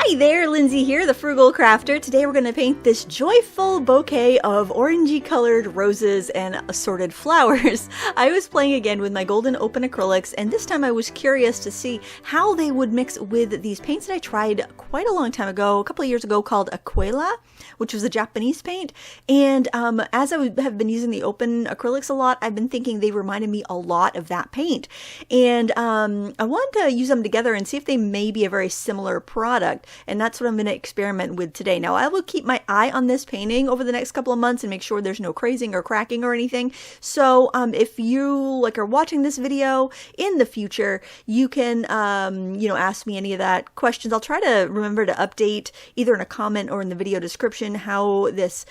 Hi there, Lindsay here, the Frugal Crafter. Today we're going to paint this joyful bouquet of orangey colored roses and assorted flowers. I was playing again with my golden open acrylics, and this time I was curious to see how they would mix with these paints that I tried quite a long time ago, a couple of years ago, called Aqyla, which was a Japanese paint. And as I have been using the open acrylics a lot, I've been thinking they reminded me a lot of that paint. And I wanted to use them together and see if they may be a very similar product. And that's what I'm going to experiment with today. Now, I will keep my eye on this painting over the next couple of months and make sure there's no crazing or cracking or anything. So if you are watching this video in the future, you can ask me any of that questions. I'll try to remember to update either in a comment or in the video description how this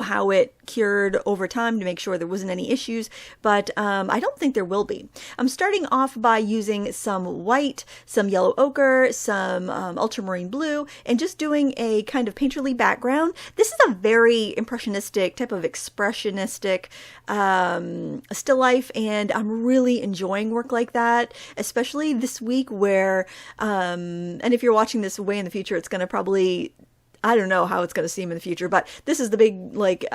how it cured over time to make sure there wasn't any issues, but I don't think there will be. I'm starting off by using some white, some yellow ochre, some ultramarine blue, and just doing a kind of painterly background. This is a very impressionistic type of expressionistic still life, and I'm really enjoying work like that, especially this week where, and if you're watching this way in the future, it's going to probably, I don't know how it's going to seem in the future, but this is the big,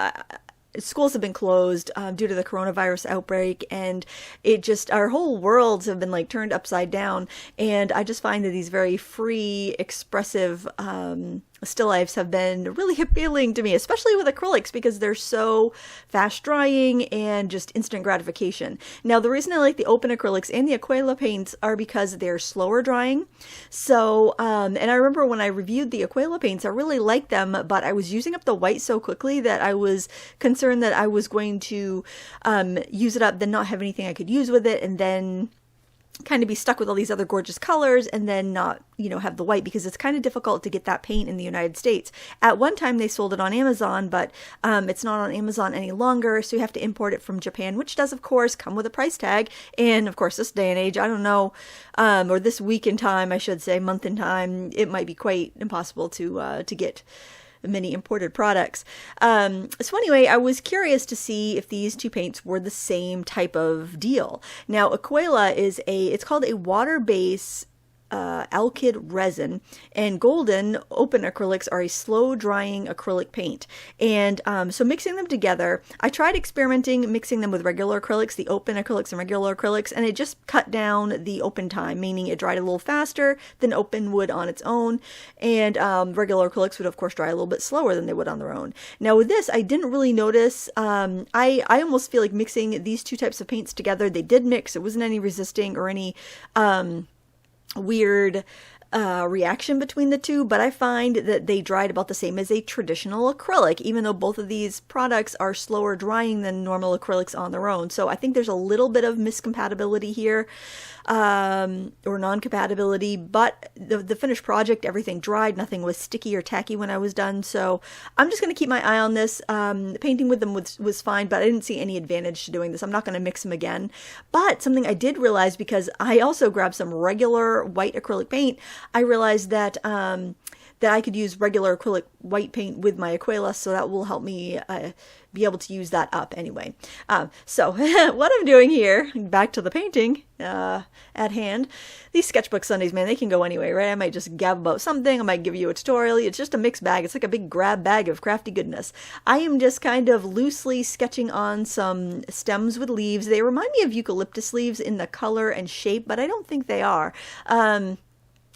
schools have been closed due to the coronavirus outbreak, and our whole worlds have been turned upside down. And I just find that these very free, expressive still lifes have been really appealing to me, especially with acrylics, because they're so fast drying and just instant gratification. Now, the reason I like the open acrylics and the Aqyla paints are because they're slower drying. So, and I remember when I reviewed the Aqyla paints, I really liked them, but I was using up the white so quickly that I was concerned that I was going to use it up, then not have anything I could use with it, and then kind of be stuck with all these other gorgeous colors and then not, have the white, because it's kind of difficult to get that paint in the United States. At one time they sold it on Amazon, but it's not on Amazon any longer, so you have to import it from Japan, which does of course come with a price tag. And of course this day and age, I don't know, or this week in time, I should say, month in time, it might be quite impossible to get many imported products. So anyway, I was curious to see if these two paints were the same type of deal. Now, Aqyla it's called a water-based alkyd resin, and golden open acrylics are a slow drying acrylic paint. And so mixing them together, I tried experimenting mixing them with regular acrylics, the open acrylics and regular acrylics, and it just cut down the open time, meaning it dried a little faster than open would on its own. And regular acrylics would of course dry a little bit slower than they would on their own. Now with this, I didn't really notice, I almost feel like mixing these two types of paints together, they did mix. It wasn't any resisting or any weird reaction between the two, but I find that they dried about the same as a traditional acrylic, even though both of these products are slower drying than normal acrylics on their own. So I think there's a little bit of miscompatibility here, or non-compatibility, but the finished project, everything dried, nothing was sticky or tacky when I was done. So I'm just going to keep my eye on this. Painting with them was fine, but I didn't see any advantage to doing this. I'm not going to mix them again. But something I did realize, because I also grabbed some regular white acrylic paint, I realized that that I could use regular acrylic white paint with my Aqyla, so that will help me be able to use that up anyway. So what I'm doing here, back to the painting at hand, these sketchbook Sundays, man, they can go anyway, right? I might just gab about something, I might give you a tutorial, it's just a mixed bag, it's like a big grab bag of crafty goodness. I am just kind of loosely sketching on some stems with leaves. They remind me of eucalyptus leaves in the color and shape, but I don't think they are.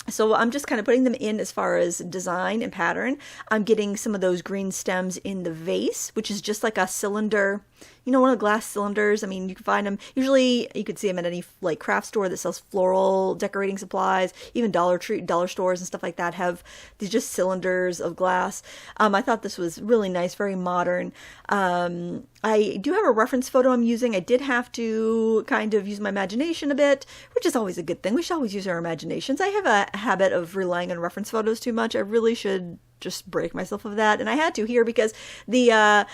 So I'm just kind of putting them in as far as design and pattern. I'm getting some of those green stems in the vase, which is just like a cylinder, one of the glass cylinders. I mean, you can find them, usually you could see them at any craft store that sells floral decorating supplies, even dollar stores and stuff like that have these just cylinders of glass. I thought this was really nice, very modern. I do have a reference photo I'm using. I did have to kind of use my imagination a bit, which is always a good thing. We should always use our imaginations. I have a habit of relying on reference photos too much. I really should just break myself of that, and I had to here because the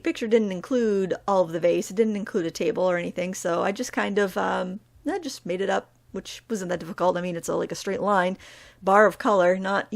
picture didn't include all of the vase. It didn't include a table or anything, so I just kind of I just made it up, which wasn't that difficult. I mean, it's like a straight line bar of color, not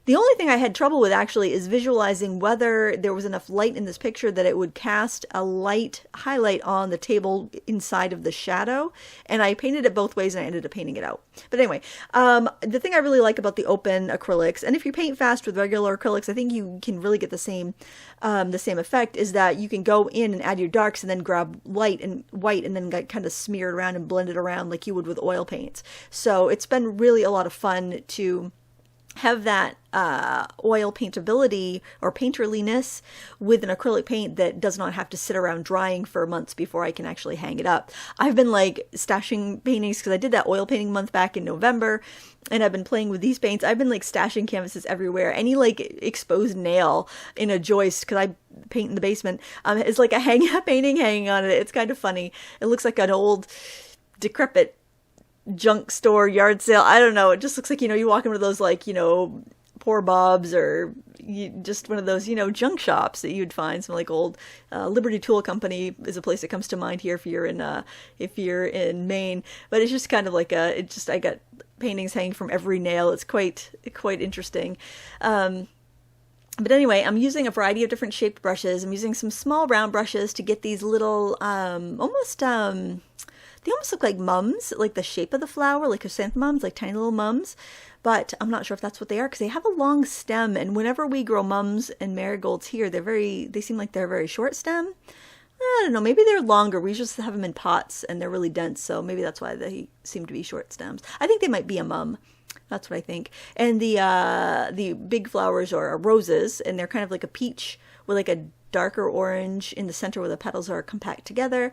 The only thing I had trouble with actually is visualizing whether there was enough light in this picture that it would cast a light highlight on the table inside of the shadow. And I painted it both ways and I ended up painting it out. But anyway, the thing I really like about the Open Acrylics, and if you paint fast with regular acrylics, I think you can really get the same effect, is that you can go in and add your darks and then grab white and then kind of smear it around and blend it around like you would with oil paints. So it's been really a lot of fun to have that oil paintability or painterliness with an acrylic paint that does not have to sit around drying for months before I can actually hang it up. I've been like stashing paintings because I did that oil painting month back in November, and I've been playing with these paints. I've been like stashing canvases everywhere. Any like exposed nail in a joist, because I paint in the basement, is like a painting hanging on it. It's kind of funny. It looks like an old decrepit junk store, yard sale. I don't know. It just looks like, you walk into those like, Poor Bob's or just one of those, junk shops that you'd find. Some like old Liberty Tool Company is a place that comes to mind here if you're in Maine. But it's just kind of like I got paintings hanging from every nail. It's quite interesting. But anyway, I'm using a variety of different shaped brushes. I'm using some small round brushes to get these little they almost look like mums, like the shape of the flower, like chrysanthemums, like tiny little mums. But I'm not sure if that's what they are because they have a long stem. And whenever we grow mums and marigolds here, they seem like they're very short stem. I don't know, maybe they're longer. We just have them in pots and they're really dense. So maybe that's why they seem to be short stems. I think they might be a mum. That's what I think. And the big flowers are roses, and they're kind of like a peach with like a darker orange in the center where the petals are compact together.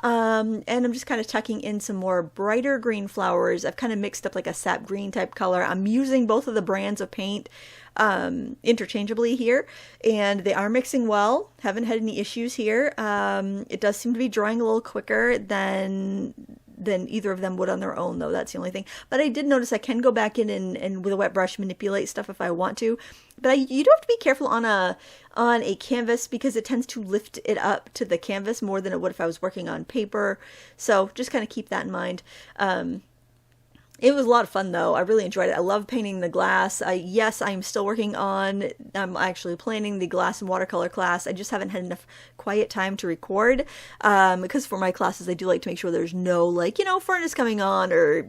And I'm just kind of tucking in some more brighter green flowers. I've kind of mixed up like a sap green type color. I'm using both of the brands of paint interchangeably here, and they are mixing well. Haven't had any issues here. It does seem to be drying a little quicker than either of them would on their own, though. That's the only thing. But I did notice I can go back in and with a wet brush manipulate stuff if I want to. But you do have to be careful on a canvas because it tends to lift it up to the canvas more than it would if I was working on paper. So just kind of keep that in mind. It was a lot of fun, though. I really enjoyed it. I love painting the glass. Yes, I'm still working on, I'm actually planning the glass and watercolor class. I just haven't had enough quiet time to record because for my classes, I do like to make sure there's no, furnace coming on or,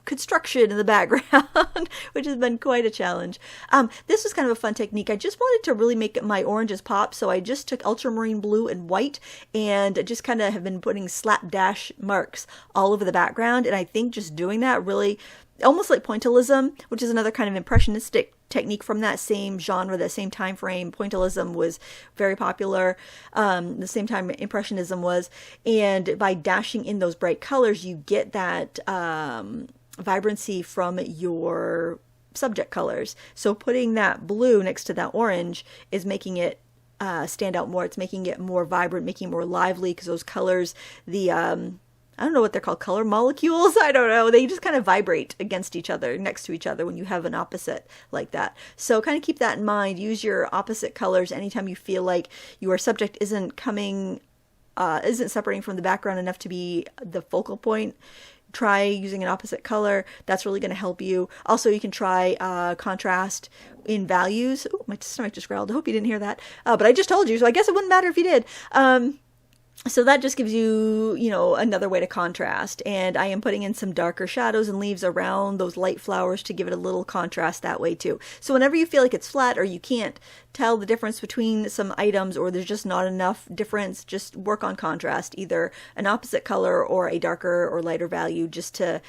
construction in the background, which has been quite a challenge. This was kind of a fun technique. I just wanted to really make my oranges pop, so I just took ultramarine blue and white and just kind of have been putting slapdash marks all over the background, and I think just doing that really almost like pointillism, which is another kind of impressionistic technique from that same genre, that same time frame. Pointillism was very popular the same time Impressionism was, and by dashing in those bright colors you get that vibrancy from your subject colors. So putting that blue next to that orange is making it stand out more. It's making it more vibrant, making it more lively, because those colors, I don't know what they're called, color molecules? I don't know. They just kind of vibrate against each other, next to each other when you have an opposite like that. So kind of keep that in mind. Use your opposite colors anytime you feel like your subject isn't separating from the background enough to be the focal point. Try using an opposite color. That's really going to help you. Also, you can try contrast in values. Oh, my stomach just growled. I hope you didn't hear that. But I just told you, so I guess it wouldn't matter if you did. So that just gives you, another way to contrast. And I am putting in some darker shadows and leaves around those light flowers to give it a little contrast that way too. So whenever you feel like it's flat or you can't tell the difference between some items or there's just not enough difference, just work on contrast, either an opposite color or a darker or lighter value, just to,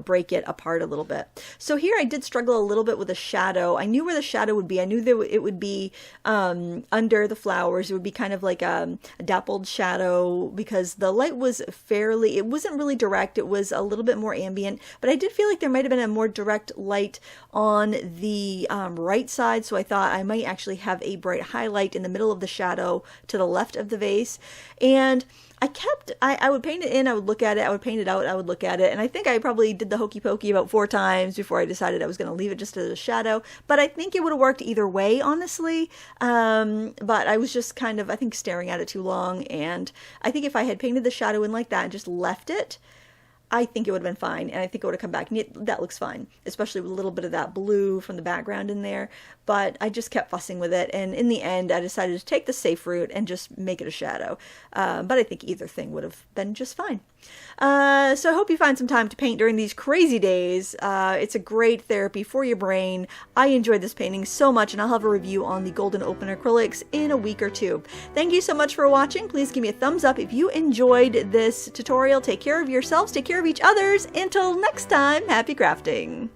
break it apart a little bit. So here I did struggle a little bit with a shadow. I knew where the shadow would be. I knew that it would be under the flowers. It would be kind of like a dappled shadow because the light was it wasn't really direct. It was a little bit more ambient, but I did feel like there might have been a more direct light on the right side. So I thought I might actually have a bright highlight in the middle of the shadow to the left of the vase. And I would paint it in, I would look at it, I would paint it out, I would look at it, and I think I probably did the hokey pokey about 4 times before I decided I was going to leave it just as a shadow. But I think it would have worked either way, honestly. But I was just kind of, I think, staring at it too long, and I think if I had painted the shadow in like that and just left it, I think it would have been fine, and I think it would have come back. That looks fine, especially with a little bit of that blue from the background in there. But I just kept fussing with it, and in the end, I decided to take the safe route and just make it a shadow. But I think either thing would have been just fine. So I hope you find some time to paint during these crazy days. It's a great therapy for your brain. I enjoyed this painting so much, and I'll have a review on the Golden Open Acrylics in a week or two. Thank you so much for watching. Please give me a thumbs up if you enjoyed this tutorial. Take care of yourselves, take care of each others. Until next time, happy crafting!